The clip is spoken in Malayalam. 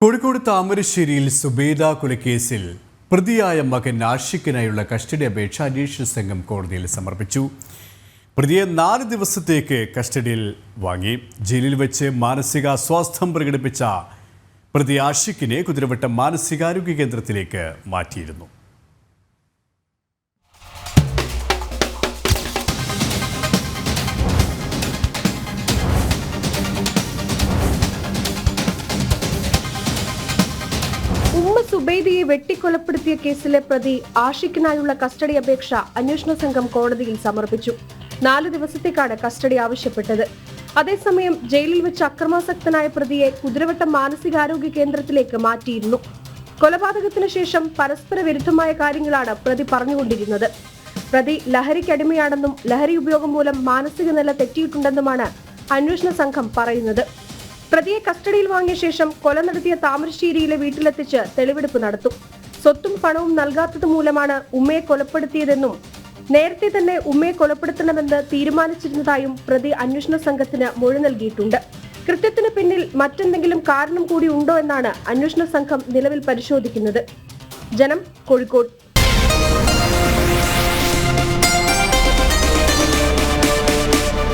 കോഴിക്കോട് താമരശ്ശേരിയിൽ സുബൈദ കൊലക്കേസിൽ പ്രതിയായ മകൻ ആഷിഖിനായുള്ള കസ്റ്റഡി അപേക്ഷ അന്വേഷണ സംഘം കോടതിയിൽ സമർപ്പിച്ചു. പ്രതിയെ 4 ദിവസത്തേക്ക് കസ്റ്റഡിയിൽ വാങ്ങി. ജയിലിൽ വെച്ച് മാനസികാസ്വാസ്ഥ്യം പ്രകടിപ്പിച്ച പ്രതി ആഷിഖിനെ കുതിരവട്ടം മാനസികാരോഗ്യ കേന്ദ്രത്തിലേക്ക് മാറ്റിയിരുന്നു. സുബൈദയെ വെട്ടിക്കൊലപ്പെടുത്തിയ കേസിലെ പ്രതി ആഷിഖിനായുള്ള കസ്റ്റഡി അപേക്ഷ അന്വേഷണ സംഘം കോടതിയിൽ സമർപ്പിച്ചു. 4 ദിവസത്തേക്കാണ് കസ്റ്റഡി ആവശ്യപ്പെട്ടത്. അതേസമയം ജയിലിൽ വെച്ച് അക്രമാസക്തനായ പ്രതിയെ കുതിരവട്ടം മാനസികാരോഗ്യ കേന്ദ്രത്തിലേക്ക് മാറ്റിയിരുന്നു. കൊലപാതകത്തിന് ശേഷം പരസ്പര വിരുദ്ധമായ കാര്യങ്ങളാണ് പ്രതി പറഞ്ഞുകൊണ്ടിരുന്നത്. പ്രതി ലഹരിക്കടിമയാണെന്നും ലഹരി ഉപയോഗം മൂലം മാനസിക നില തെറ്റിയിട്ടുണ്ടെന്നുമാണ് അന്വേഷണ സംഘം പറയുന്നത്. പ്രതിയെ കസ്റ്റഡിയിൽ വാങ്ങിയ ശേഷം കൊല നടത്തിയ താമരശ്ശേരിയിലെ വീട്ടിലെത്തിച്ച് തെളിവെടുപ്പ് നടത്തും. സ്വത്തും പണവും നൽകാത്തത് മൂലമാണ് ഉമ്മയെ കൊലപ്പെടുത്തിയതെന്നും നേരത്തെ തന്നെ ഉമ്മയെ കൊലപ്പെടുത്തണമെന്ന് തീരുമാനിച്ചിരുന്നതായും പ്രതി അന്വേഷണ സംഘത്തിന് മൊഴി നൽകിയിട്ടുണ്ട്. കൃത്യത്തിന് പിന്നിൽ മറ്റെന്തെങ്കിലും കാരണം കൂടി ഉണ്ടോ എന്നാണ് അന്വേഷണ സംഘം നിലവിൽ പരിശോധിക്കുന്നത്. ജനം, കോഴിക്കോട്.